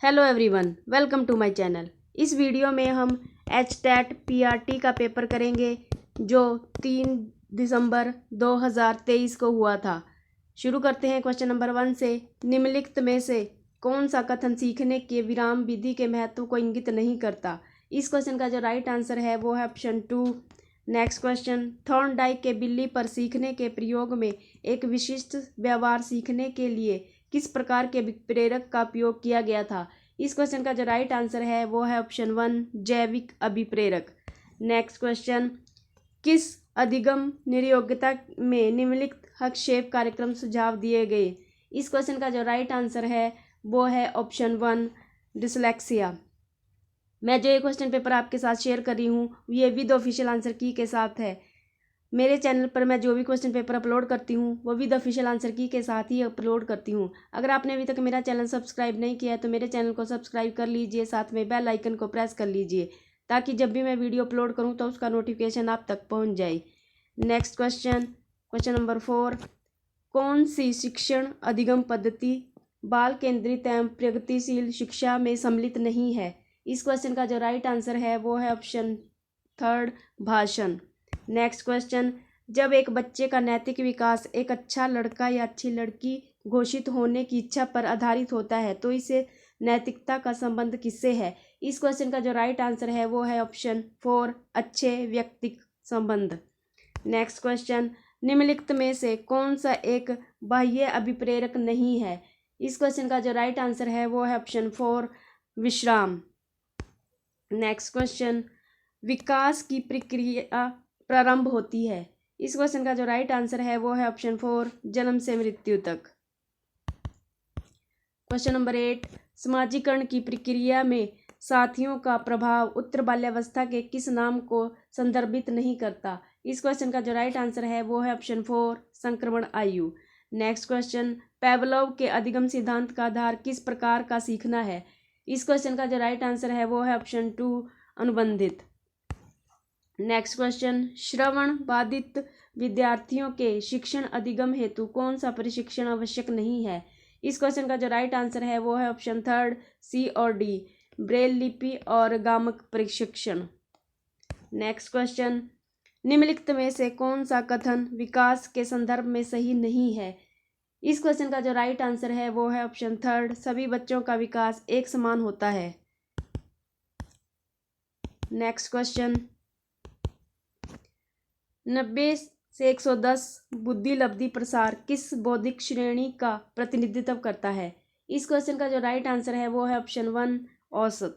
Hello everyone, welcome to my channel. इस video में हम HTET PRT का पेपर करेंगे जो 3 दिसंबर 2023 को हुआ था। शुरू करते हैं क्वेश्चन नंबर 1 से। निम्नलिखित में से कौन सा कथन सीखने के विराम विधि के महत्व को इंगित नहीं करता? इस क्वेश्चन का जो राइट आंसर है वो है ऑप्शन 2। नेक्स्ट क्वेश्चन, थॉर्नडाइक के बिल्ली पर सीखने के प्रयोग में एक विशिष्ट व्यवहार सीखने के लिए किस प्रकार के प्रेरक का उपयोग किया गया था? इस क्वेश्चन का जो राइट आंसर है वो है ऑप्शन 1, जैविक अभिप्रेरक। नेक्स्ट क्वेश्चन, किस अधिगम निरयोग्यता में निम्नलिखित हस्तक्षेप कार्यक्रम सुझाव दिए गए? इस क्वेश्चन का जो राइट आंसर है वो है ऑप्शन 1, डिसलेक्सिया। मैं जो ये क्वेश्चन पेपर आपके साथ शेयर कर रही हूँ ये विद ऑफिशियल आंसर की के साथ है। मेरे चैनल पर मैं जो भी क्वेश्चन पेपर अपलोड करती हूँ वो विद ऑफिशियल आंसर की के साथ ही अपलोड करती हूँ। अगर आपने अभी तक मेरा चैनल सब्सक्राइब नहीं किया है तो मेरे चैनल को सब्सक्राइब कर लीजिए, साथ में बेल आइकन को प्रेस कर लीजिए ताकि जब भी मैं वीडियो अपलोड करूँ तो उसका नोटिफिकेशन आप तक पहुँच जाए। नेक्स्ट क्वेश्चन, क्वेश्चन नंबर 4, कौन सी शिक्षण अधिगम पद्धति बाल केंद्रित एवं प्रगतिशील शिक्षा में सम्मिलित नहीं है? इस क्वेश्चन का जो राइट आंसर है वो है ऑप्शन 3, भाषण। नेक्स्ट क्वेश्चन, जब एक बच्चे का नैतिक विकास एक अच्छा लड़का या अच्छी लड़की घोषित होने की इच्छा पर आधारित होता है तो इसे नैतिकता का संबंध किससे है? इस क्वेश्चन का जो राइट आंसर है वो है ऑप्शन 4, अच्छे व्यक्तिक संबंध। नेक्स्ट क्वेश्चन, निम्नलिखित में से कौन सा एक बाह्य अभिप्रेरक नहीं है? इस क्वेश्चन का जो राइट आंसर है वो है ऑप्शन 4, विश्राम। नेक्स्ट क्वेश्चन, विकास की प्रक्रिया प्रारंभ होती है? इस क्वेश्चन का जो राइट आंसर है वो है ऑप्शन 4, जन्म से मृत्यु तक। क्वेश्चन नंबर 8, समाजीकरण की प्रक्रिया में साथियों का प्रभाव उत्तर बाल्यावस्था के किस नाम को संदर्भित नहीं करता? इस क्वेश्चन का जो राइट आंसर है वो है ऑप्शन 4, संक्रमण आयु। नेक्स्ट क्वेश्चन, पेवलोव के अधिगम सिद्धांत का आधार किस प्रकार का सीखना है? इस क्वेश्चन का जो राइट आंसर है वो है ऑप्शन 2, अनुबंधित। नेक्स्ट क्वेश्चन, श्रवण बाधित विद्यार्थियों के शिक्षण अधिगम हेतु कौन सा प्रशिक्षण आवश्यक नहीं है? इस क्वेश्चन का जो राइट आंसर है वो है ऑप्शन 3, सी और डी, ब्रेल लिपि और गामक प्रशिक्षण। नेक्स्ट क्वेश्चन, निम्नलिखित में से कौन सा कथन विकास के संदर्भ में सही नहीं है? इस क्वेश्चन का जो राइट आंसर है वो है ऑप्शन 3, सभी बच्चों का विकास एक समान होता है। नेक्स्ट क्वेश्चन, 90 से 110 बुद्धि लब्धि प्रसार किस बौद्धिक श्रेणी का प्रतिनिधित्व करता है? इस क्वेश्चन का जो राइट आंसर है वो है ऑप्शन 1, औसत।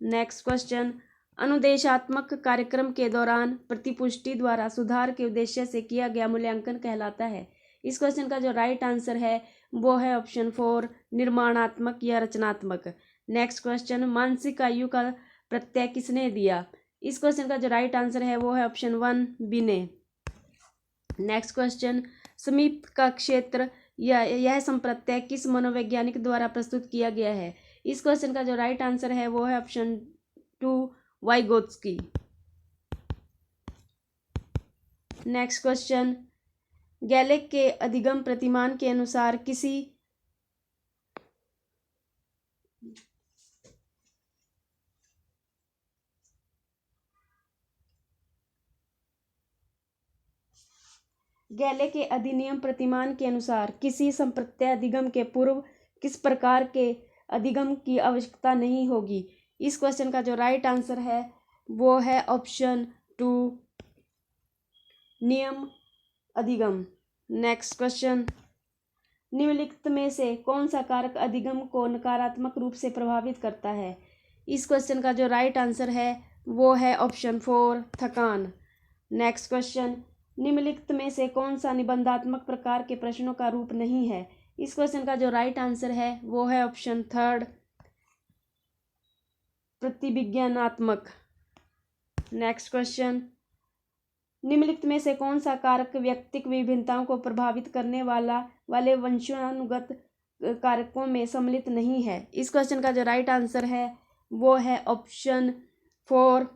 नेक्स्ट क्वेश्चन, अनुदेशात्मक कार्यक्रम के दौरान प्रतिपुष्टि द्वारा सुधार के उद्देश्य से किया गया मूल्यांकन कहलाता है? इस क्वेश्चन का जो राइट आंसर है वो है ऑप्शन 4, निर्माणात्मक या रचनात्मक। नेक्स्ट क्वेश्चन, मानसिक आयु का प्रत्यय किसने दिया? इस क्वेश्चन का जो राइट आंसर है वो है ऑप्शन 1, बिने। नेक्स्ट क्वेश्चन, समीप का क्षेत्र या यह संप्रत्यय किस मनोवैज्ञानिक द्वारा प्रस्तुत किया गया है? इस क्वेश्चन का जो राइट आंसर है वो है ऑप्शन 2, वाइगोत्स्की। नेक्स्ट क्वेश्चन, गैलेक के अधिगम प्रतिमान के अनुसार गैले के अधिनियम प्रतिमान के अनुसार किसी संप्रत्यय अधिगम के पूर्व किस प्रकार के अधिगम की आवश्यकता नहीं होगी? इस क्वेश्चन का जो राइट आंसर है वो है ऑप्शन 2, नियम अधिगम। नेक्स्ट क्वेश्चन, निम्नलिखित में से कौन सा कारक अधिगम को नकारात्मक रूप से प्रभावित करता है? इस क्वेश्चन का जो राइट आंसर है वो है ऑप्शन 4, थकान। नेक्स्ट क्वेश्चन, निम्नलिखित में से कौन सा निबंधात्मक प्रकार के प्रश्नों का रूप नहीं है? इस क्वेश्चन का जो राइट आंसर है वो है ऑप्शन 3, प्रतिविज्ञानात्मक। नेक्स्ट क्वेश्चन, निम्नलिखित में से कौन सा कारक व्यक्तिक विभिन्नताओं को प्रभावित करने वाले वंशानुगत कारकों में सम्मिलित नहीं है? इस क्वेश्चन का जो राइट आंसर है वो है ऑप्शन 4,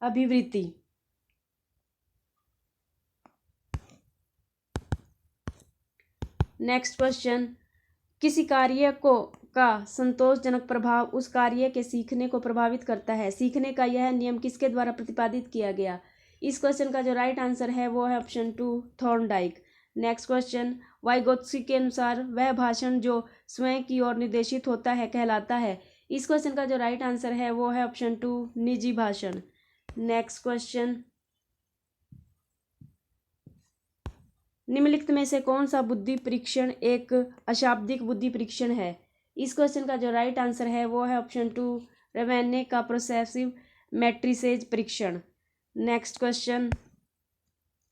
अभिवृत्ति। नेक्स्ट क्वेश्चन, किसी कार्य को का संतोषजनक प्रभाव उस कार्य के सीखने को प्रभावित करता है। सीखने का यह नियम किसके द्वारा प्रतिपादित किया गया? इस क्वेश्चन का जो राइट आंसर है वो है option 2 Thorndike. Next question, Vygotsky के अनुसार वह भाषण जो स्वयं की ओर निर्देशित होता है कहलाता है। इस क्वेश्चन का जो राइट आंसर है वो है ऑप्शन 2 निजी भाषण। नेक्स्ट क्वेश्चन, निम्नलिखित में से कौन सा बुद्धि परीक्षण एक अशाब्दिक बुद्धि परीक्षण है? इस क्वेश्चन का जो राइट आंसर है वो है ऑप्शन 2 रेवेन्ने का प्रोसेसिव मैट्रिसेज परीक्षण। नेक्स्ट क्वेश्चन,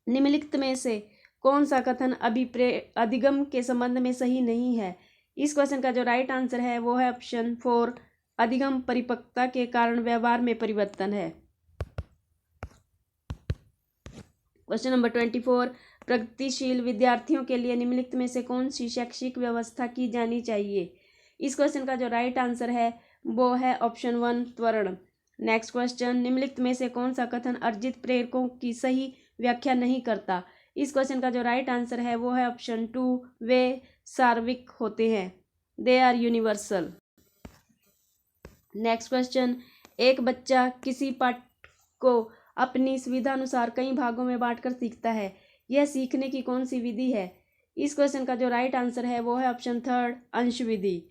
निम्नलिखित में से कौन सा कथन अधिगम के संबंध में सही नहीं है? इस क्वेश्चन का जो राइट आंसर है वो है ऑप्शन 4 अधिगम परिपक्वता के कारण व्यवहार में परिवर्तन है। क्वेश्चन नंबर 24, प्रगतिशील विद्यार्थियों के लिए निम्नलिखित में से कौन सी शैक्षिक व्यवस्था की जानी चाहिए? इस क्वेश्चन का जो राइट आंसर है वो है ऑप्शन 1 त्वरण। नेक्स्ट क्वेश्चन, निम्नलिखित में से कौन सा कथन अर्जित प्रेरकों की सही व्याख्या नहीं करता? इस क्वेश्चन का जो राइट आंसर है वो है ऑप्शन 2 वे सार्वत्रिक होते हैं, they are universal. Next question, एक बच्चा किसी पाठ को अपनी सुविधा अनुसार कई भागों में बांटकर सीखता है, यह सीखने की कौन सी विधि है? इस क्वेश्चन का जो राइट आंसर है वो है ऑप्शन 3 अंश विधि।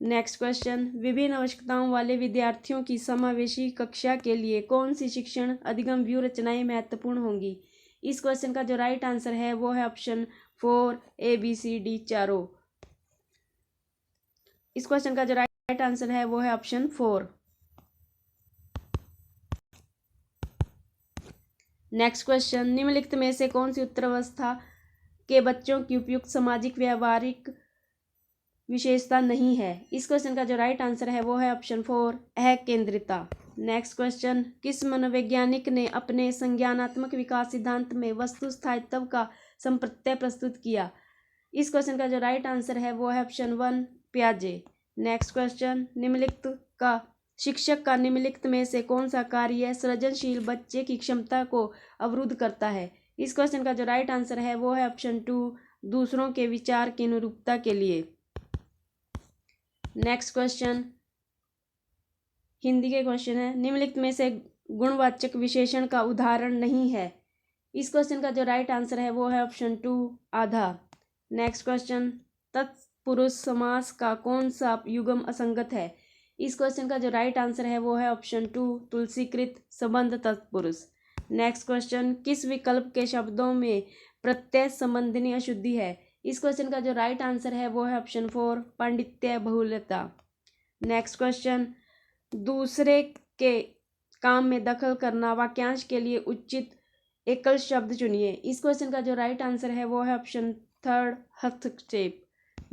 नेक्स्ट क्वेश्चन, विभिन्न आवश्यकताओं वाले विद्यार्थियों की समावेशी कक्षा के लिए कौन सी शिक्षण अधिगम व्यूह रचनाएं महत्वपूर्ण होंगी? इस क्वेश्चन का जो राइट आंसर है वो है ऑप्शन 4 ABCD चारों। इस क्वेश्चन का जो राइट आंसर है वो है ऑप्शन 4। नेक्स्ट क्वेश्चन, निम्नलिखित में से कौन सी उत्तरावस्था के बच्चों की उपयुक्त सामाजिक व्यवहारिक विशेषता नहीं है? इस क्वेश्चन का जो राइट आंसर है वो है ऑप्शन 4 अकेंद्रिता। नेक्स्ट क्वेश्चन, किस मनोवैज्ञानिक ने अपने संज्ञानात्मक विकास सिद्धांत में वस्तु स्थायित्व का संप्रत्यय प्रस्तुत किया? इस क्वेश्चन का जो राइट आंसर है वो है ऑप्शन 1 पियाजे। नेक्स्ट क्वेश्चन, निम्नलिखित का शिक्षक का निम्नलिखित में से कौन सा कार्य सृजनशील बच्चे की क्षमता को अवरुद्ध करता है? इस क्वेश्चन का जो राइट आंसर है वो है ऑप्शन 2 दूसरों के विचार की अनुरूपता के लिए। नेक्स्ट क्वेश्चन हिंदी के क्वेश्चन है, निम्नलिखित में से गुणवाचक विशेषण का उदाहरण नहीं है? इस क्वेश्चन का जो राइट आंसर है वो है ऑप्शन 2 आधा। नेक्स्ट क्वेश्चन, तत्पुरुष समास का कौन सा युग्म असंगत है? इस क्वेश्चन का जो राइट आंसर है वो है ऑप्शन 2 तुलसीकृत संबंध तत्पुरुष। नेक्स्ट क्वेश्चन, किस विकल्प के शब्दों में प्रत्यय संबंधिनी अशुद्धि है? इस क्वेश्चन का जो राइट आंसर है वो है ऑप्शन 4 पांडित्य बहुलता। नेक्स्ट क्वेश्चन, दूसरे के काम में दखल करना वाक्यांश के लिए उचित एकल शब्द चुनिए। इस क्वेश्चन का जो राइट आंसर है वो है ऑप्शन 3 हस्तक्षेप।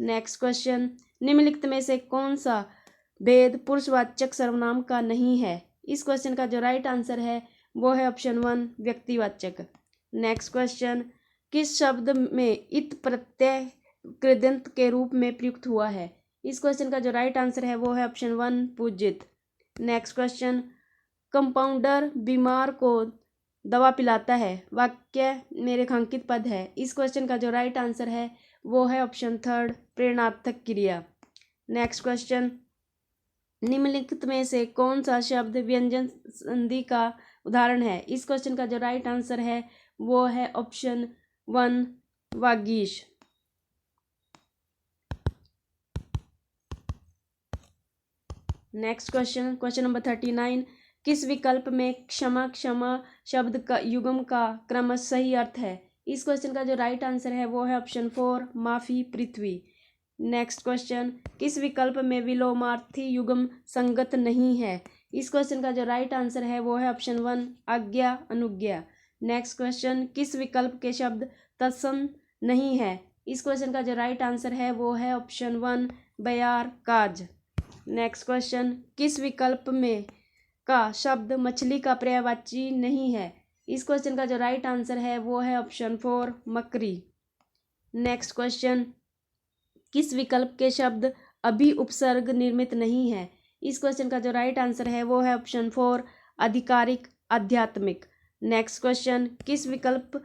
नेक्स्ट क्वेश्चन, निम्नलिखित में से कौन सा भेद पुरुषवाचक सर्वनाम का नहीं है? इस क्वेश्चन का जो राइट आंसर है वो है ऑप्शन 1 व्यक्तिवाचक। नेक्स्ट क्वेश्चन, किस शब्द में इत प्रत्यय कृदंत के रूप में प्रयुक्त हुआ है? इस क्वेश्चन का जो राइट आंसर है वो है ऑप्शन 1 पूजित। नेक्स्ट क्वेश्चन, कंपाउंडर बीमार को दवा पिलाता है, वाक्य में रेखांकित पद है। इस क्वेश्चन का जो राइट आंसर है वो है ऑप्शन 3 प्रेरणार्थक क्रिया। नेक्स्ट क्वेश्चन, निम्नलिखित में से कौन सा शब्द व्यंजन संधि का उदाहरण है? इस क्वेश्चन का जो राइट आंसर है वो है option 1 Vagish. Next question, question number 39, किस विकल्प में क्षमा क्षमा शब्द का युग्म का क्रमश सही अर्थ है? इस क्वेश्चन का जो राइट आंसर है वो है ऑप्शन 4 माफी पृथ्वी। नेक्स्ट क्वेश्चन, किस विकल्प में विलोमार्थी युग्म संगत नहीं है? इस क्वेश्चन का जो राइट आंसर है वो है ऑप्शन 1 आज्ञा अनुज्ञा। नेक्स्ट क्वेश्चन, किस विकल्प के शब्द तत्सम नहीं है? इस क्वेश्चन का जो राइट आंसर है वो है ऑप्शन 1 बयार काज। नेक्स्ट क्वेश्चन, किस विकल्प में का शब्द मछली का पर्यायवाची नहीं है? इस क्वेश्चन का जो राइट आंसर है वो है ऑप्शन 4 मकरी। नेक्स्ट क्वेश्चन, किस विकल्प के शब्द अभी उपसर्ग निर्मित नहीं है? इस क्वेश्चन का जो राइट आंसर है वो है ऑप्शन 4 आधिकारिक आध्यात्मिक। नेक्स्ट क्वेश्चन, किस विकल्प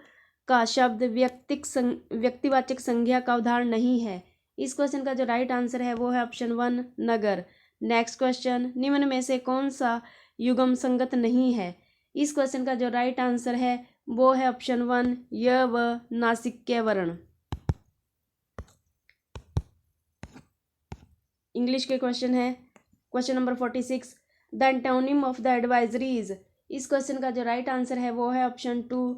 का शब्द व्यक्तिवाचक संज्ञा का उदाहरण नहीं है? इस क्वेश्चन का जो राइट आंसर है वो है ऑप्शन 1 नगर। नेक्स्ट क्वेश्चन, निम्न में से कौन सा युग्म संगत नहीं है? इस क्वेश्चन का जो राइट आंसर है वो है ऑप्शन 1 य व नासिक्य वर्ण। इंग्लिश के क्वेश्चन है question number 46, the antonym of the advisory is. इस क्वेश्चन का जो राइट आंसर है वो है option 2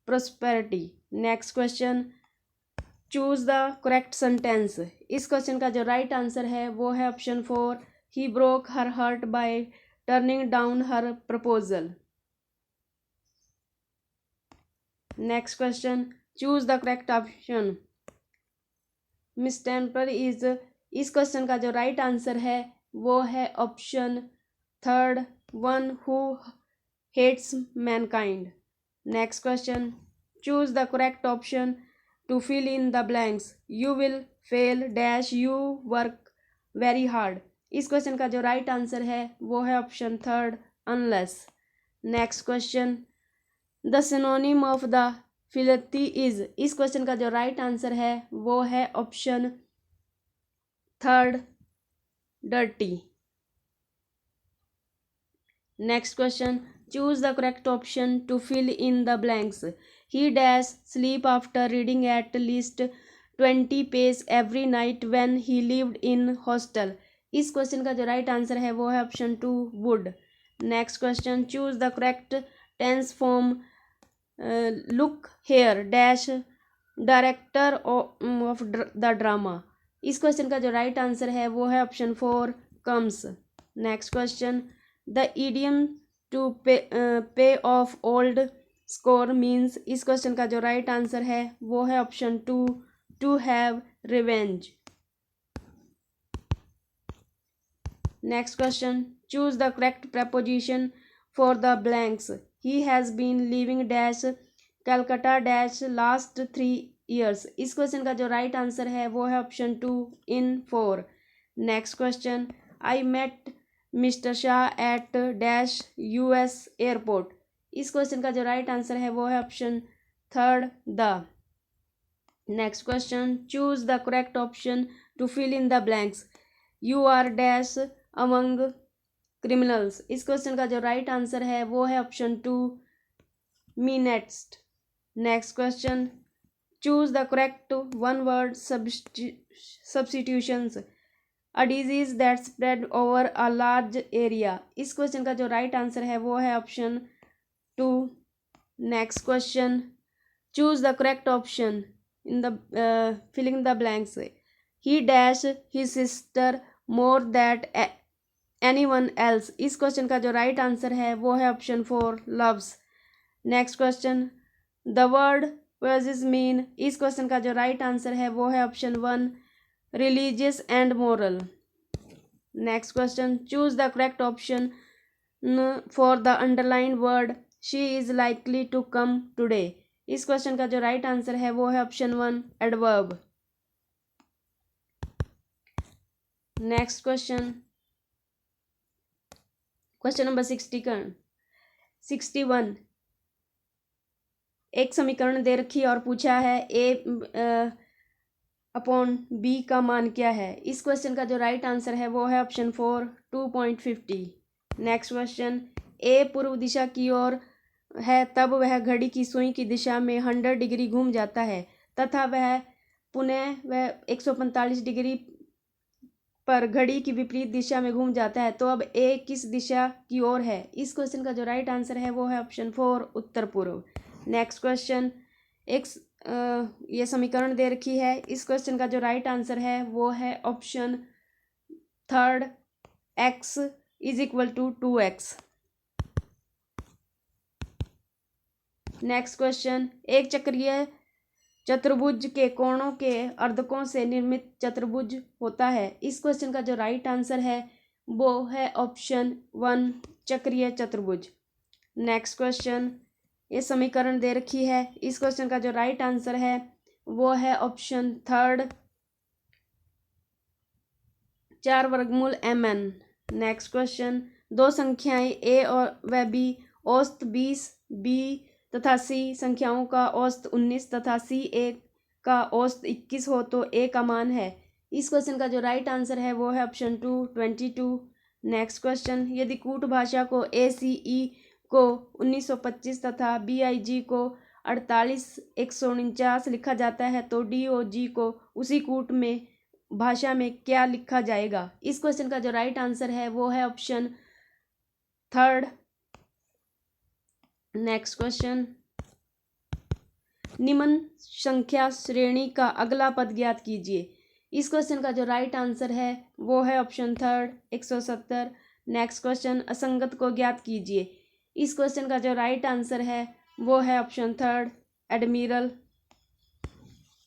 prosperity. Next question, choose the correct sentence. इस क्वेश्चन का जो राइट आंसर है वो है option 4 he broke her heart by turning down her proposal. Next question, choose the correct option. Miss temper is. इस क्वेश्चन का जो right answer है वो है option 3 one who hates mankind. Next question, choose the correct option to fill in the blanks. You will fail dash you work very hard. इस question का जो right answer है वो है option 3 unless. Next question, the synonym of the filthy is. इस question का जो right answer है वो है option 3 dirty. Next question, choose the correct option to fill in the blanks. He dash sleep after reading at least 20 page every night when he lived in hostel. इस question का जो right answer है वो है option 2 would. Next question, choose the correct tense form look here dash director of the drama. इस question का जो right answer है वो है option 4 comes. Next question, the idiom to pay off old score means. इस question का जो right answer है वो है option 2 to have revenge. Next question, choose the correct preposition for the blanks. He has been living dash Calcutta dash last 3 years। इस question का जो right answer है वो है option 2 in 4। Next question, I met mister Shah at dash US airport. इस question का जो right answer है वो है option 3 the. Next question, choose the correct option to fill in the blanks. You are dash among criminals. इस question का जो right answer है वो है option 2 me next. Next question, choose the correct one word substitutions. A disease that spread over a large area. इस question का जो right answer है वो है option 2। Next question, choose the correct option in the filling the blanks. He dash his sister more that anyone else. इस question का जो right answer है वो है option 4 loves. Next question, the word verses mean. इस question का जो right answer है वो है option 1 religious and moral. Next question, choose the correct option for the underline word she is likely to come today. इस question का जो right answer है वो है option 1 adverb. Next question, question number 61। एक समीकरण दे रखी है और पूछा है a अपॉन b का मान क्या है। इस क्वेश्चन का जो राइट आंसर है वो है ऑप्शन 4 2.50। नेक्स्ट क्वेश्चन, a पूर्व दिशा की ओर है तब वह घड़ी की सुई की दिशा में 100 डिग्री घूम जाता है तथा वह पुनः 145 डिग्री पर घड़ी की विपरीत दिशा में घूम जाता है, तो अब ए किस दिशा की ओर है। इस क्वेश्चन का जो राइट आंसर है वो है ऑप्शन 4 उत्तर पूर्व। नेक्स्ट क्वेश्चन, ये समीकरण दे रखी है। इस क्वेश्चन का जो राइट आंसर है वो है option 3 x is equal to 2x। Next question, एक चक्रीय चतुर्भुज के कोणों के अर्धकों से निर्मित चतुर्भुज होता है। इस क्वेश्चन का जो राइट आंसर है वो है ऑप्शन 1 चक्रीय चतुर्भुज। नेक्स्ट क्वेश्चन, ये समीकरण दे रखी है। इस क्वेश्चन का जो राइट आंसर है वो है ऑप्शन 3 4 वर्गमूल mn। नेक्स्ट क्वेश्चन, दो संख्याएं a और व b औसत 20 b तथा c संख्याओं का औसत 19 तथा c a का औसत 21 हो तो a का मान है। इस क्वेश्चन का जो राइट आंसर है वो है ऑप्शन 2 22। नेक्स्ट क्वेश्चन, यदि कूट भाषा को ACE को 1925 तथा BIG को 48 149 लिखा जाता है तो DOG को उसी कूट में भाषा में क्या लिखा जाएगा? इस क्वेश्चन का जो राइट आंसर है वो है ऑप्शन 3। नेक्स्ट क्वेश्चन, निम्न संख्या श्रेणी का अगला पद ज्ञात कीजिए। इस क्वेश्चन का जो राइट आंसर है वो है ऑप्शन 3 170। नेक्स्ट क्वेश्चन, असंगत को ज्ञात कीजिए। इस क्वेश्चन का जो राइट आंसर है वो है ऑप्शन 3 एडमिरल।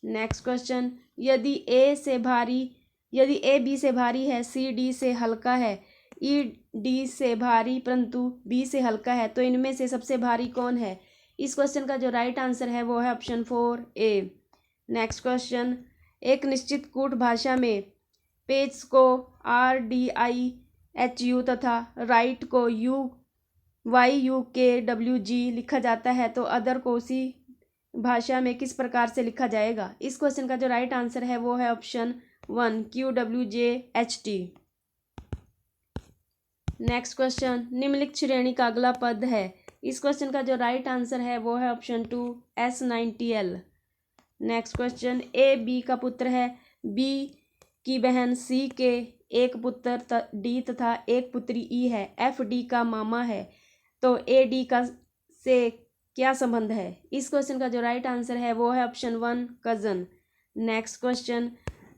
नेक्स्ट क्वेश्चन, यदि A B से भारी है, C D से हल्का है, E D से भारी परंतु B से हल्का है तो इनमें से सबसे भारी कौन है? इस क्वेश्चन का जो राइट आंसर है वो है ऑप्शन 4A। नेक्स्ट क्वेश्चन, एक निश्चित कूट भाषा में पेज को RDIHU तथा राइट को YUKWG लिखा जाता है तो अदर को उसी भाषा में किस प्रकार से लिखा जाएगा? इस क्वेश्चन का जो राइट आंसर है वो है ऑप्शन 1 QWJHT। नेक्स्ट क्वेश्चन, निम्नलिखित श्रेणी का अगला पद है। इस क्वेश्चन का जो राइट आंसर है वो है option 2 S90L। Next question, A B का पुत्र है, B की बहन C के एक पुत्र D तथा एक पुत्री E है, F D का मामा है तो A D का से क्या संबंध है? इस क्वेश्चन का जो राइट आंसर है वो है ऑप्शन 1 कजन। नेक्स्ट क्वेश्चन,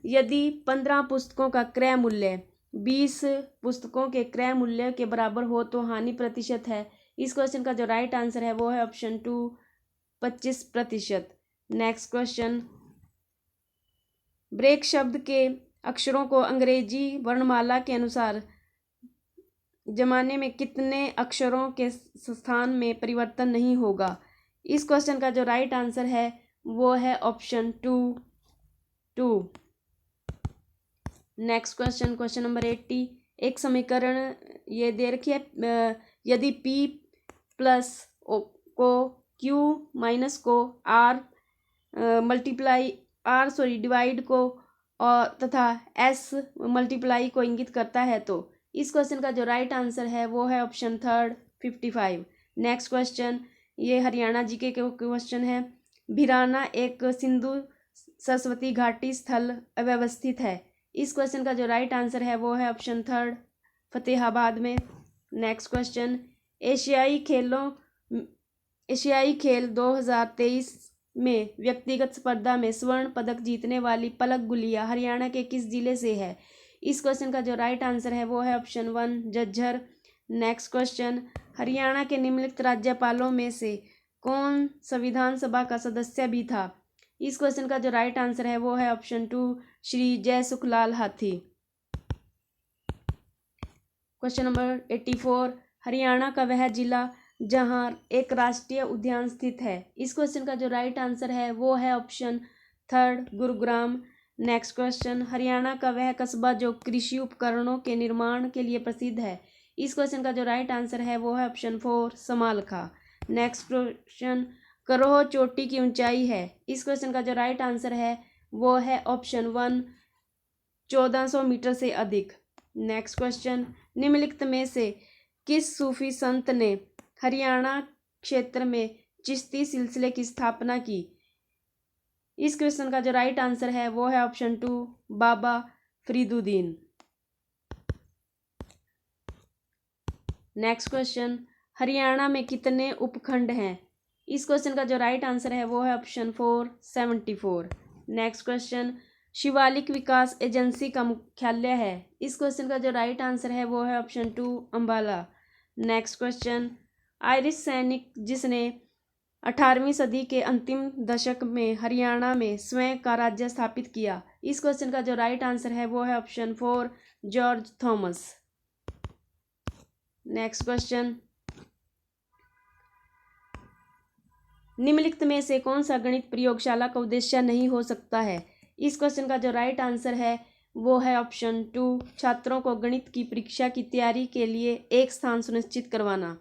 यदि 15 पुस्तकों का क्रय मूल्य 20 पुस्तकों के क्रय मूल्य के बराबर हो तो हानि प्रतिशत है। इस क्वेश्चन का जो राइट आंसर है वो है ऑप्शन 2 25%। नेक्स्ट क्वेश्चन, ब्रेक शब्द के अक्षरों को अंग्रेजी वर्णमाला के अनुसार जमाने में कितने अक्षरों के स्थान में परिवर्तन नहीं होगा? इस क्वेश्चन का जो राइट आंसर है वो है option 2। Next question, question number 80, एक समीकरण ये दे रखी है, यदि P प्लस को Q माइनस को डिवाइड को और तथा S मल्टीप्लाई को इंगित करता है तो इस क्वेश्चन का जो राइट आंसर है वो है ऑप्शन 3 55। नेक्स्ट क्वेश्चन, ये हरियाणा जीके के क्वेश्चन है, भिराना एक सिंधु सरस्वती घाटी स्थल अव्यवस्थित है। इस क्वेश्चन का जो राइट आंसर है वो है ऑप्शन 3 फतेहाबाद में। नेक्स्ट क्वेश्चन, एशियाई खेल 2023 में व्यक्तिगत स्पर्धा में स्वर्ण पदक जीतने वाली पलक गुलिया हरियाणा के किस जिले से है? इस क्वेश्चन का जो राइट आंसर है वो है option 1 Jhajjar. Next question, Haryana के निम्नलिखित राज्यपालों में से कौन संविधान सभा का सदस्य भी था? इस क्वेश्चन का जो राइट आंसर है वो है ऑप्शन 2 श्री जय सुखलाल हाथी। क्वेश्चन नंबर 84, हरियाणा का वह जिला जहां एक राष्ट्रीय उद्यान स्थित है। इस क्वेश्चन का जो राइट आंसर है वो है option 3 Gurugram. Next question, Haryana का वह कस्बा जो कृषि उपकरणों के निर्माण के लिए प्रसिद्ध है। इस क्वेश्चन का जो राइट आंसर है वो है ऑप्शन 4 समालखा। नेक्स्ट क्वेश्चन, करोह चोटी की ऊंचाई है। इस क्वेश्चन का जो राइट आंसर है वो है ऑप्शन 1 1400 मीटर से अधिक। नेक्स्ट क्वेश्चन, निम्नलिखित में से किस सूफी संत ने हरियाणा क्षेत्र में चिश्ती सिलसिले की स्थापना की? इस क्वेश्चन का जो राइट आंसर है वो है ऑप्शन 2 बाबा फरीदुद्दीन। नेक्स्ट क्वेश्चन, हरियाणा में कितने उपखंड हैं? इस क्वेश्चन का जो राइट आंसर है वो है ऑप्शन 4 74। नेक्स्ट क्वेश्चन, शिवालिक विकास एजेंसी का मुख्यालय है। इस क्वेश्चन का जो राइट आंसर है वो है option 2 Ambala. Next question, Irish सैनिक जिसने 18वीं सदी के अंतिम दशक में हरियाणा में स्वयं का राज्य स्थापित किया। इस क्वेश्चन का जो राइट आंसर है वो है option 4 George Thomas. Next question, निम्नलिखित में से कौन सा गणित प्रयोगशाला का उद्देश्य नहीं हो सकता है? इस क्वेश्चन का जो राइट आंसर है वो है ऑप्शन 2 छात्रों को गणित की परीक्षा की तैयारी के लिए एक स्थान सुनिश्चित करवाना।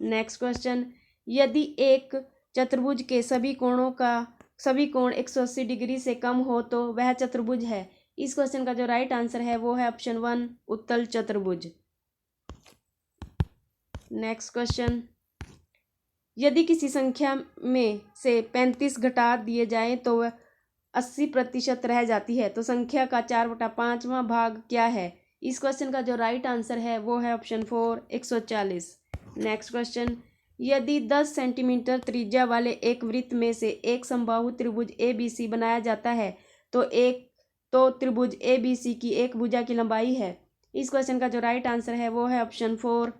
नेक्स्ट क्वेश्चन, यदि एक चतुर्भुज के सभी कोण 180 डिग्री से कम हो तो वह चतुर्भुज है। इस क्वेश्चन का जो राइट आंसर है वो है ऑप्शन 1 उत्तल चतुर्भुज। नेक्स्ट क्वेश्चन, यदि किसी संख्या में से 35 घटा दिए जाएं तो वह 80% रह जाती है, तो संख्या का 4/5वां भाग क्या है? इस क्वेश्चन का जो राइट आंसर है वो है ऑप्शन 4 140। नेक्स्ट क्वेश्चन, यदि 10 सेंटीमीटर त्रिज्या वाले एक वृत्त में से एक समबाहु त्रिभुज ABC बनाया जाता है तो त्रिभुज ABC की एक भुजा की लंबाई है। इस क्वेश्चन का जो राइट आंसर है वो है ऑप्शन 4।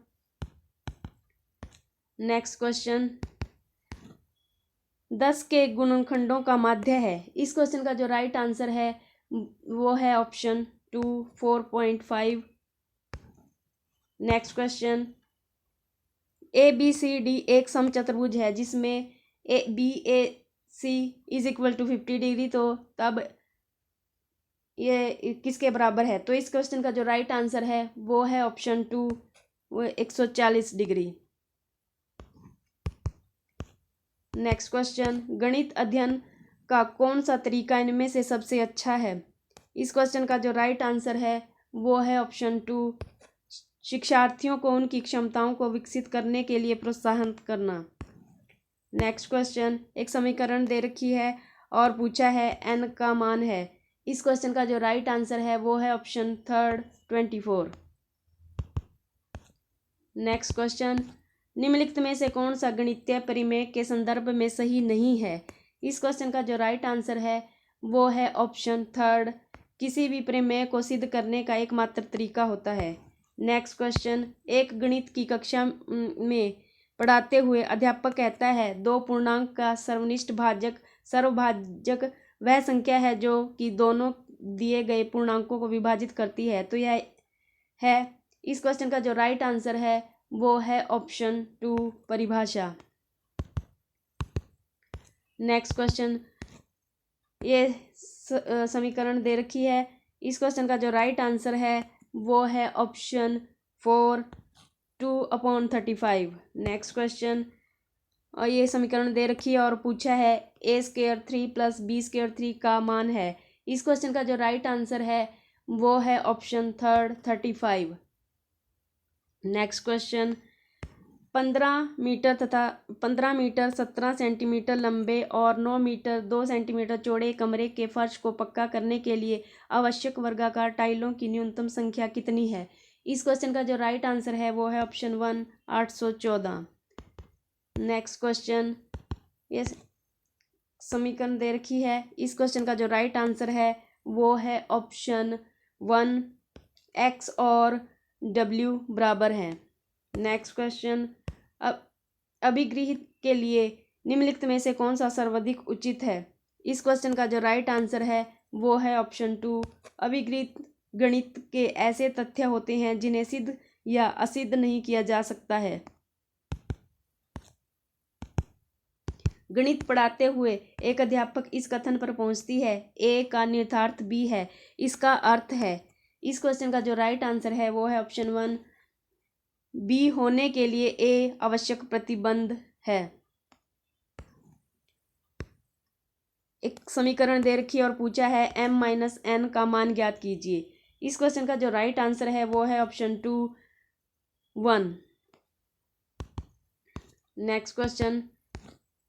नेक्स्ट क्वेश्चन, 10 के गुणनखंडों का माध्य है। इस क्वेश्चन का जो राइट आंसर है वो है ऑप्शन 2 4.5। नेक्स्ट क्वेश्चन, ABCD एक समचतुर्भुज है जिसमें BAC is equal to 50 degree, तो तब ये किसके बराबर है? तो इस क्वेश्चन का जो राइट आंसर है वो है ऑप्शन 2 140 डिग्री। नेक्स्ट क्वेश्चन, गणित अध्ययन का कौन सा तरीका इनमें से सबसे अच्छा है? इस क्वेश्चन का जो राइट आंसर है वो है ऑप्शन 2 शिक्षार्थियों को उनकी क्षमताओं को विकसित करने के लिए प्रोत्साहन करना। नेक्स्ट क्वेश्चन, एक समीकरण दे रखी है और पूछा है n का मान है। इस क्वेश्चन का जो राइट आंसर है वो है ऑप्शन 3 24। नेक्स्ट क्वेश्चन, निम्नलिखित में से कौन सा गणितीय परिमेय के संदर्भ में सही नहीं है? इस क्वेश्चन का जो राइट आंसर है वो है ऑप्शन 3 किसी भी प्रमेय को सिद्ध करने का एकमात्र तरीका होता है। नेक्स्ट क्वेश्चन, एक गणित की कक्षा में पढ़ाते हुए अध्यापक कहता है 2 पूर्णांक का सर्वभाजक वह संख्या है जो कि दोनों दिए गए पूर्णांकों को विभाजित करती है, तो यह है। इस क्वेश्चन का जो राइट आंसर है वो है ऑप्शन 2 परिभाषा। नेक्स्ट क्वेश्चन, ये समीकरण दे रखी है। इस क्वेश्चन का जो राइट आंसर है वो है ऑप्शन 4 2/35। नेक्स्ट क्वेश्चन, और ये समीकरण दे रखी है और पूछा है A² 3 + B² 3 का मान है। इस क्वेश्चन का जो राइट आंसर है वो है option 3 35। Next question, 15 metre 17 centimetre लंबे और 9 मीटर 2 सेंटीमीटर चौड़े कमरे के फर्श को पक्का करने के लिए आवश्यक वर्गाकार टाइलों की न्यूनतम संख्या कितनी है? इस क्वेश्चन का जो राइट आंसर है वो है ऑप्शन 1 814। नेक्स्ट क्वेश्चन, ये समीकरण दे रखी है। इस क्वेश्चन का जो राइट आंसर है वो है ऑप्शन 1 x और w बराबर हैं। नेक्स्ट क्वेश्चन, अभिगृहित के लिए निम्नलिखित में से कौन सा सर्वाधिक उचित है? इस क्वेश्चन का जो राइट आंसर है वो है ऑप्शन 2 अभिगृहित गणित के ऐसे तथ्य होते हैं जिन्हें सिद्ध या असिद्ध नहीं किया जा सकता है। गणित पढ़ाते हुए एक अध्यापक इस कथन पर पहुंचती है A का निहितार्थ B है, इसका अर्थ है। इस क्वेश्चन का जो राइट आंसर है वो है ऑप्शन 1 B होने के लिए A आवश्यक प्रतिबंध है। एक समीकरण दे रखी है और पूछा है m - n का मान ज्ञात कीजिए। इस क्वेश्चन का जो राइट आंसर है वो है ऑप्शन 2 1। नेक्स्ट क्वेश्चन,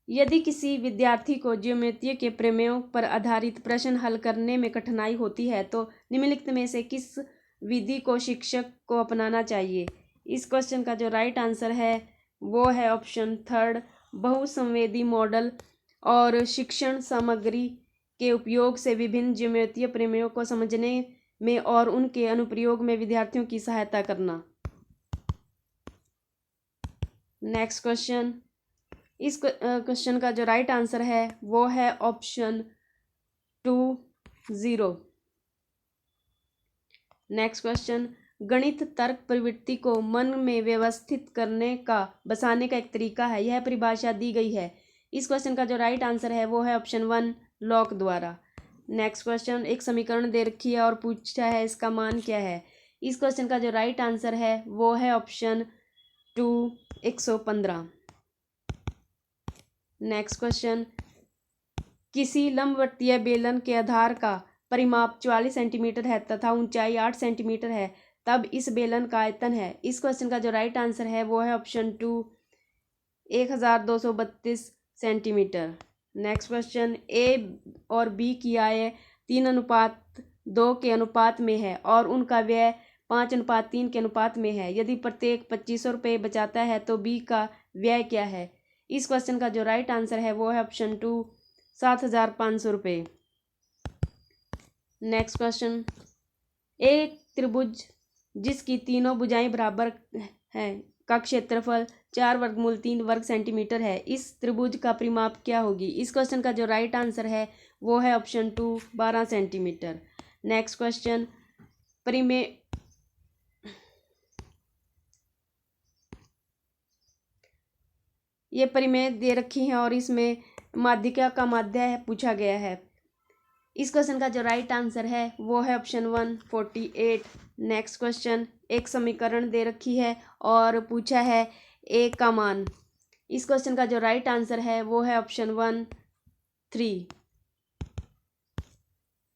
यदि किसी विद्यार्थी को ज्योमेट्री के प्रमेयों पर आधारित प्रश्न हल करने में कठिनाई होती है तो निम्नलिखित में से किस विधि को शिक्षक को अपनाना चाहिए? इस क्वेश्चन का जो राइट आंसर है वो है ऑप्शन 3 बहुसंवेदी मॉडल और शिक्षण सामग्री के उपयोग से विभिन्न ज्योमेट्रीय प्रमेयों को समझने में और उनके अनुप्रयोग में विद्यार्थियों की सहायता करना। नेक्स्ट क्वेश्चन, इस क्वेश्चन का जो राइट आंसर है वो है ऑप्शन 2 0। नेक्स्ट क्वेश्चन, गणित तर्क प्रवृत्ति को मन में व्यवस्थित करने का बसाने का एक तरीका है, यह परिभाषा दी गई है। इस क्वेश्चन का जो राइट आंसर है वो है ऑप्शन 1 लॉक द्वारा। नेक्स्ट क्वेश्चन, एक समीकरण दे रखी है और पूछा है इसका मान क्या है। इस क्वेश्चन का जो राइट आंसर है वो है ऑप्शन 2 115। नेक्स्ट क्वेश्चन, किसी लंबवतीय बेलन के आधार का परिमाप 44 सेंटीमीटर है तथा ऊंचाई 8 सेंटीमीटर है, तब इस बेलन का आयतन है। इस क्वेश्चन का जो राइट आंसर है वो है ऑप्शन 2 1232 सेंटीमीटर। नेक्स्ट क्वेश्चन, ए और बी की आय 3:2 के अनुपात में है और उनका व्यय 5:3 के अनुपात में है। यदि प्रत्येक 2500 रुपये बचाता है तो बी का व्यय क्या है? इस क्वेश्चन का जो राइट आंसर है वो है ऑप्शन 2 7,500 रुपये। नेक्स्ट क्वेश्चन, एक त्रिभुज जिसकी तीनों भुजाएं बराबर हैं का क्षेत्रफल 4 वर्गमूल 3 वर्ग सेंटीमीटर है। इस त्रिभुज का परिमाप क्या होगी? इस क्वेश्चन का जो राइट आंसर है वो है ऑप्शन 2 12 सेंटीमीटर। नेक्स्ट क्वेश्चन, परिमेय ये परिमेय दे रखी है और इसमें माध्यिका का माध्य पूछा गया है। इस क्वेश्चन का जो राइट आंसर है वो है ऑप्शन 1 48। नेक्स्ट क्वेश्चन, एक समीकरण दे रखी है और पूछा है ए का मान। इस क्वेश्चन का जो राइट आंसर है वो है ऑप्शन 1 3।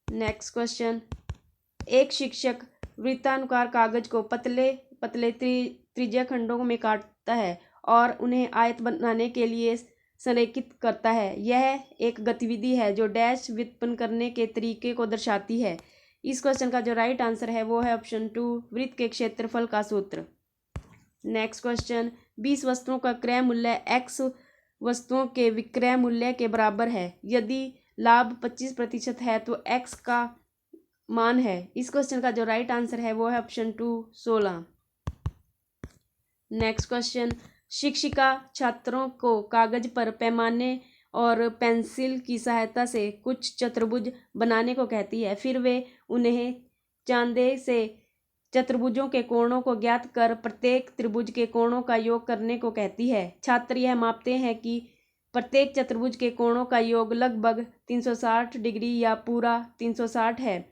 नेक्स्ट क्वेश्चन, एक शिक्षक वृत्तानुकार कागज को पतले पतले त्रिज्या खंडों में काटता है और उन्हें आयत बनाने के लिए संरेखित करता है। यह एक गतिविधि है जो डैश व्युत्पन्न करने के तरीके को दर्शाती है। इस क्वेश्चन का जो राइट आंसर है वो है ऑप्शन 2 वृत्त के क्षेत्रफल का सूत्र। नेक्स्ट क्वेश्चन, 20 वस्तुओं का क्रय मूल्य x वस्तुओं के विक्रय मूल्य के बराबर है। यदि लाभ 25% है तो x का मान है। इस क्वेश्चन का जो राइट आंसर है वो है ऑप्शन 2 16। नेक्स्ट क्वेश्चन, शिक्षिका छात्रों को कागज पर पैमाने और पेंसिल की सहायता से कुछ चतुर्भुज बनाने को कहती है। फिर वे उन्हें चांदे से चतुर्भुजों के कोणों को ज्ञात कर प्रत्येक त्रिभुज के कोणों का योग करने को कहती है। छात्र यह मापते हैं कि प्रत्येक चतुर्भुज के कोणों का योग लगभग 360 डिग्री या पूरा 360 है।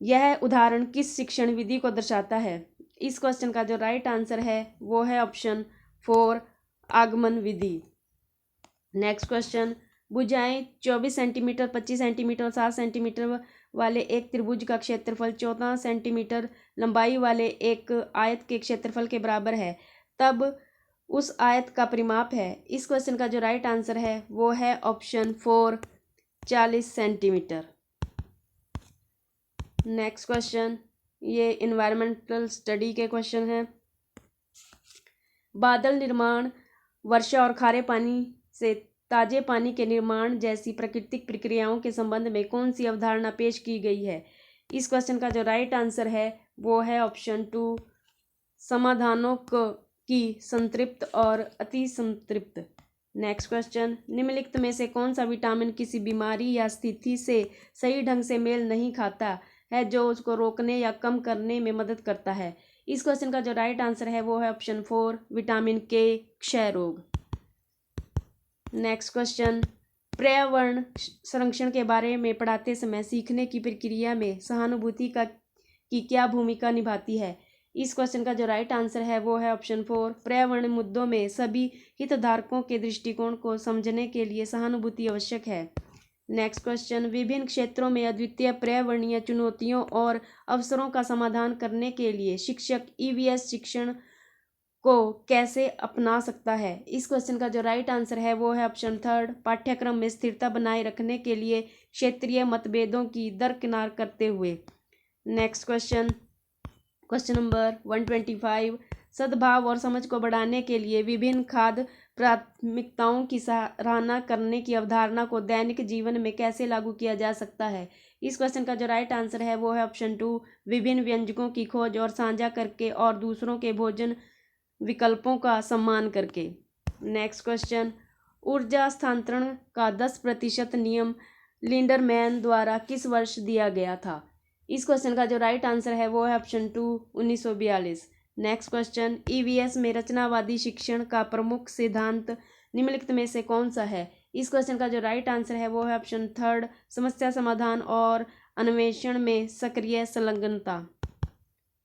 यह उदाहरण किस शिक्षण विधि को दर्शाता है? इस क्वेश्चन का जो राइट आंसर है वो है ऑप्शन 4 आगमन विधि। नेक्स्ट क्वेश्चन, भुजाएं 24 सेंटीमीटर 25 सेंटीमीटर और 7 सेंटीमीटर वाले एक त्रिभुज का क्षेत्रफल 14 सेंटीमीटर लंबाई वाले एक आयत के क्षेत्रफल के बराबर है, तब उस आयत का परिमाप है। इस क्वेश्चन का जो राइट आंसर है वो है ऑप्शन 4 40 सेंटीमीटर। नेक्स्ट क्वेश्चन, ये इन्वायरमेंटल स्टडी के क्वेश्चन हैं। बादल निर्माण, वर्षा और खारे पानी से ताजे पानी के निर्माण जैसी प्राकृतिक प्रक्रियाओं के संबंध में कौन सी अवधारणा पेश की गई है? इस क्वेश्चन का जो राइट आंसर है वो है ऑप्शन 2 समाधानों की संतृप्त और अति संतृप्त। नेक्स्ट क्वेश्चन, निम्नलिखित में से कौन सा विटामिन किसी बीमारी या स्थिति से सही ढंग से मेल नहीं खाता है जो उसको रोकने या कम करने में मदद करता है? इस क्वेश्चन का जो राइट आंसर है वो है ऑप्शन 4 विटामिन के क्षय रोग। नेक्स्ट क्वेश्चन, पर्यावरण संरक्षण के बारे में पढ़ाते समय सीखने की प्रक्रिया में सहानुभूति की क्या भूमिका निभाती है? इस क्वेश्चन का जो राइट आंसर है वो है ऑप्शन 4 पर्यावरण मुद्दों में सभी हितधारकों के दृष्टिकोण को समझने के लिए सहानुभूति आवश्यक है। नेक्स्ट क्वेश्चन, विभिन्न क्षेत्रों में अद्वितीय पर्यावरणीय चुनौतियों और अवसरों का समाधान करने के लिए शिक्षक ईवीएस शिक्षण को कैसे अपना सकता है? इस क्वेश्चन का जो राइट आंसर है वो है ऑप्शन 3 पाठ्यक्रम में स्थिरता बनाए रखने के लिए क्षेत्रीय मतभेदों की दरकिनार करते हुए। नेक्स्ट क्वेश्चन, क्वेश्चन नंबर 125, सद्भाव और समझ को बढ़ाने के लिए विभिन्न खाद्य प्राथमिकताओं की सराहना करने की अवधारणा को दैनिक जीवन में कैसे लागू किया जा सकता है? इस क्वेश्चन का जो राइट आंसर है वो है ऑप्शन 2 विभिन्न व्यंजकों की खोज और साझा करके और दूसरों के भोजन विकल्पों का सम्मान करके। नेक्स्ट क्वेश्चन, ऊर्जा हस्तांतरण का 10% नियम लिंडरमैन द्वारा किस वर्ष दिया गया था? इस क्वेश्चन का जो राइट आंसर है वो है ऑप्शन 2 1942। नेक्स्ट क्वेश्चन, ईवीएस में रचनावादी शिक्षण का प्रमुख सिद्धांत निम्नलिखित में से कौन सा है? इस क्वेश्चन का जो राइट आंसर है वो है ऑप्शन 3 समस्या समाधान और अन्वेषण में सक्रिय संलग्नता।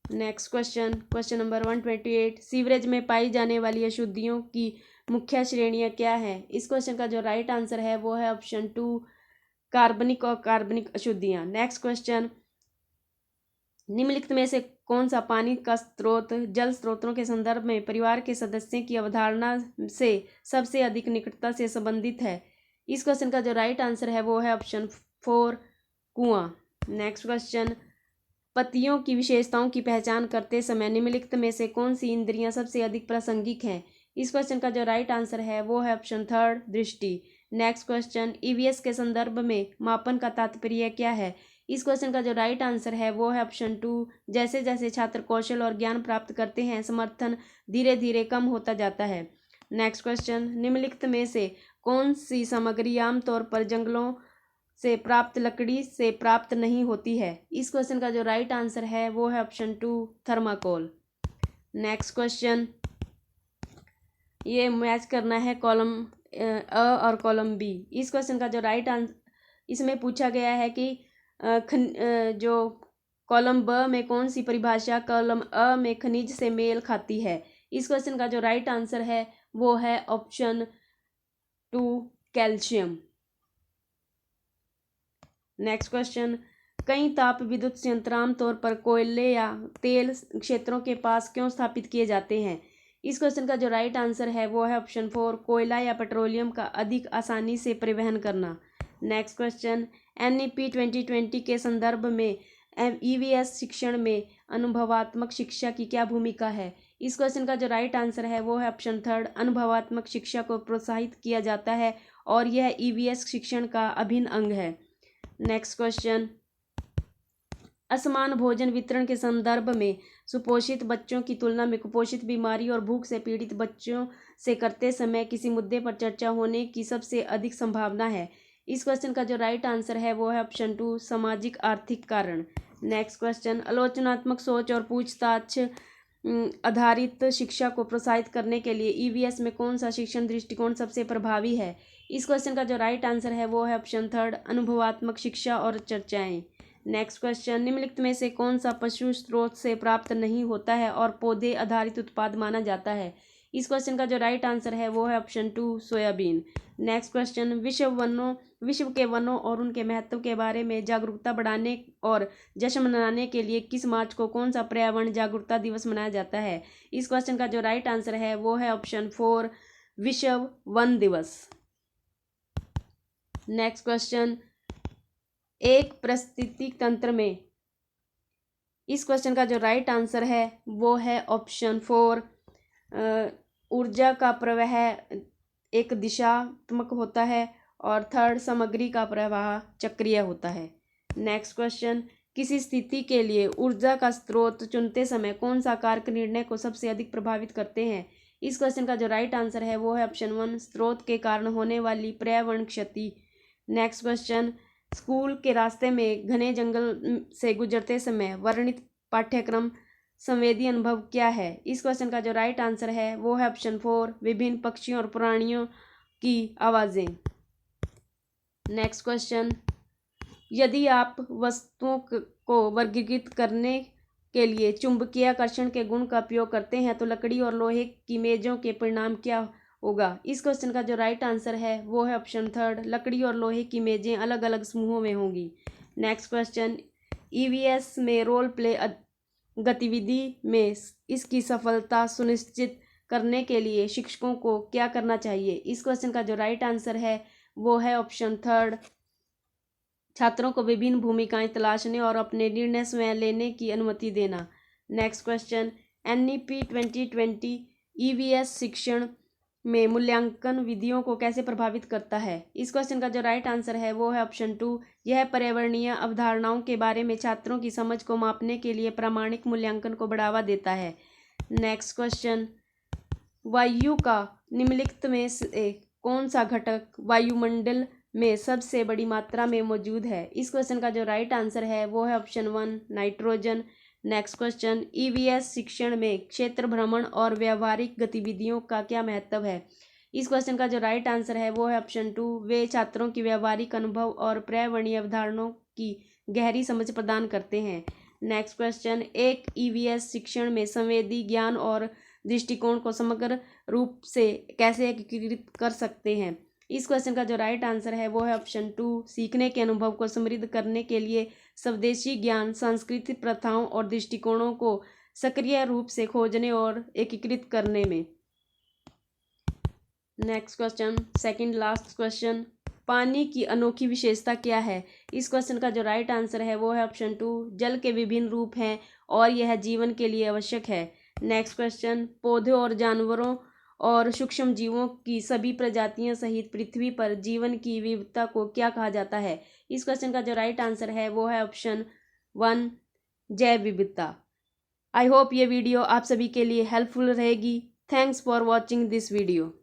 Next question, question number 128, sewerage में पाई जाने वाली अशुद्धियों की मुख्य श्रेणियां क्या हैं? इस क्वेश्चन का जो राइट आंसर है वो है ऑप्शन 2 कार्बनिक और कार्बनिक अशुद्धियाँ। नेक्स्ट क्वेश्चन, निम्नलिखित में से कौन सा पानी का स्रोत जल स्रोतों के संदर्भ में परिवार के सदस्यों की अवधारणा से सबसे अधिक निकटता से संबंधित है? इस क्वेश्चन का जो राइट आंसर है वो है ऑप्शन 4 कुआं। नेक्स्ट क्वेश्चन, पतियों की विशेषताओं की पहचान करते समय निम्नलिखित में से कौन सी इंद्रियां सबसे अधिक प्रासंगिक हैं? इस क्वेश्चन का जो राइट आंसर है वो है ऑप्शन 3 दृष्टि। नेक्स्ट क्वेश्चन, ईवीएस के संदर्भ में मापन का तात्पर्य क्या है? इस क्वेश्चन का जो राइट आंसर है वो है ऑप्शन 2 जैसे जैसे छात्र कौशल और ज्ञान प्राप्त करते हैं समर्थन धीरे धीरे कम होता जाता है। नेक्स्ट क्वेश्चन, निम्नलिखित में से कौन सी सामग्री आमतौर पर जंगलों से प्राप्त लकड़ी से प्राप्त नहीं होती है? इस क्वेश्चन का जो राइट आंसर है वो है ऑप्शन 2 थर्माकोल। नेक्स्ट क्वेश्चन, ये मैच करना है कॉलम अ और कॉलम बी। इस क्वेश्चन का जो राइट आंसर इसमें पूछा गया है कि जो कॉलम ब में कौन सी परिभाषा कॉलम अ में खनिज से मेल खाती है? इस क्वेश्चन का जो राइट आंसर है वो है ऑप्शन 2 कैल्शियम। नेक्स्ट क्वेश्चन, कई ताप विद्युत संयंत्र आमतौर पर कोयले या तेल क्षेत्रों के पास क्यों स्थापित किए जाते हैं? इस क्वेश्चन का जो राइट आंसर है वो है ऑप्शन 4 कोयला या पेट्रोलियम का अधिक आसानी से परिवहन करना। नेक्स्ट क्वेश्चन, NEP 2020 के संदर्भ में EVS शिक्षण में अनुभवात्मक शिक्षा की क्या भूमिका है? इस क्वेश्चन का जो राइट आंसर है वो है ऑप्शन 3 अनुभवात्मक शिक्षा को प्रोत्साहित किया जाता है और यह EVS शिक्षण का अभिन्न अंग है। नेक्स्ट क्वेश्चन, असमान भोजन वितरण के संदर्भ में सुपोषित बच्चों की तुलना में कुपोषित बीमारी और भूख से पीड़ित बच्चों से करते समय किसी मुद्दे पर चर्चा होने की सबसे अधिक संभावना है? इस क्वेश्चन का जो राइट आंसर है वो है ऑप्शन 2 सामाजिक आर्थिक कारण। नेक्स्ट क्वेश्चन, आलोचनात्मक सोच और पूछताछ आधारित शिक्षा को प्रोत्साहित करने के लिए EVS में कौन सा शिक्षण दृष्टिकोण सबसे प्रभावी है? इस क्वेश्चन का जो राइट आंसर है वो है ऑप्शन 3 अनुभवात्मक शिक्षा और चर्चाएं। नेक्स्ट क्वेश्चन, निम्नलिखित में से कौन सा पशु स्रोत से प्राप्त नहीं होता है और पौधे आधारित उत्पाद माना जाता है? इस क्वेश्चन का जो राइट आंसर है वो है ऑप्शन 2 सोयाबीन। नेक्स्ट क्वेश्चन, विश्व के वनों और उनके महत्व के बारे में जागरूकता बढ़ाने और जश्न मनाने के लिए किस मार्च को कौन सा पर्यावरण जागरूकता दिवस मनाया जाता है? इस क्वेश्चन का जो राइट आंसर है वो है ऑप्शन 4 विश्व वन दिवस। नेक्स्ट क्वेश्चन, एक पारिस्थितिकी तंत्र में इस क्वेश्चन का जो राइट आंसर है वो है ऑप्शन 4 ऊर्जा का प्रवाह एक दिशात्मक होता है और 3 सामग्री का प्रवाह चक्रीय होता है। नेक्स्ट क्वेश्चन, किसी स्थिति के लिए ऊर्जा का स्रोत चुनते समय कौन सा कारक निर्णय को सबसे अधिक प्रभावित करते हैं? इस क्वेश्चन का जो राइट आंसर है वो है ऑप्शन 1 स्रोत के कारण होने वाली पर्यावरण क्षति। नेक्स्ट क्वेश्चन, स्कूल के रास्ते में घने जंगल से गुजरते समय वर्णित पाठ्यक्रम संवेदी अनुभव क्या है? इस क्वेश्चन का जो राइट आंसर है वो है ऑप्शन 4 विभिन्न पक्षियों और प्राणियों की आवाज़ें। नेक्स्ट क्वेश्चन, यदि आप वस्तुओं को वर्गीकृत करने के लिए चुंबकीय आकर्षण के गुण का उपयोग करते हैं तो लकड़ी और लोहे की मेजों के परिणाम क्या होगा? इस क्वेश्चन का जो राइट आंसर है वो है ऑप्शन 3 लकड़ी और लोहे की मेजें अलग अलग समूहों में होंगी। नेक्स्ट क्वेश्चन, EVS में रोल प्ले गतिविधि में इसकी सफलता सुनिश्चित करने के लिए शिक्षकों को क्या करना चाहिए? इस क्वेश्चन का जो राइट आंसर है वो है ऑप्शन 3 छात्रों को विभिन्न भूमिकाएं तलाशने और अपने निर्णय स्वयं लेने की अनुमति देना। नेक्स्ट क्वेश्चन, NEP 2020 EVS शिक्षण में मूल्यांकन विधियों को कैसे प्रभावित करता है? इस क्वेश्चन का जो राइट आंसर है वो है ऑप्शन 2 यह पर्यावरणीय अवधारणाओं के बारे में छात्रों की समझ को मापने के लिए प्रामाणिक मूल्यांकन को बढ़ावा देता है। नेक्स्ट क्वेश्चन, वायु का निम्नलिखित में से कौन सा घटक वायुमंडल में सबसे बड़ी मात्रा में मौजूद है? इस क्वेश्चन का जो राइट आंसर है वो है option 1 nitrogen. Next question, EVS शिक्षण में क्षेत्र भ्रमण और व्यावहारिक गतिविधियों का क्या महत्व है? इस क्वेश्चन का जो राइट आंसर है वो है ऑप्शन 2 वे छात्रों की व्यावहारिक अनुभव और पर्यावरणीय अवधारणाओं की गहरी समझ प्रदान करते हैं। नेक्स्ट क्वेश्चन, एक EVS शिक्षण में संवेदी ज्ञान और दृष्टिकोण को समग्र रूप से कैसे एकीकृत कर सकते हैं? इस क्वेश्चन का जो राइट आंसर है वो है ऑप्शन 2, सीखने के अनुभव को समृद्ध करने के लिए स्वदेशी ज्ञान, सांस्कृतिक प्रथाओं और दृष्टिकोणों को सक्रिय रूप से खोजने और एकीकृत करने में। Next question, second last question, पानी की अनोखी विशेषता क्या है? इस क्वेश्चन का जो राइट आंसर है वो है ऑप्शन 2, जल के विभिन्न रूप हैं और यह जीवन के लिए आवश्यक है। नेक्स्ट क्वेश्चन, पौधों और जानवरों और सूक्ष्म जीवों की सभी प्रजातियों सहित पृथ्वी पर जीवन की विविधता को क्या कहा जाता है? इस क्वेश्चन का जो राइट आंसर है वो है ऑप्शन 1, जैव विविधता। आई होप ये वीडियो आप सभी के लिए हेल्पफुल रहेगी। Thanks for watching this video.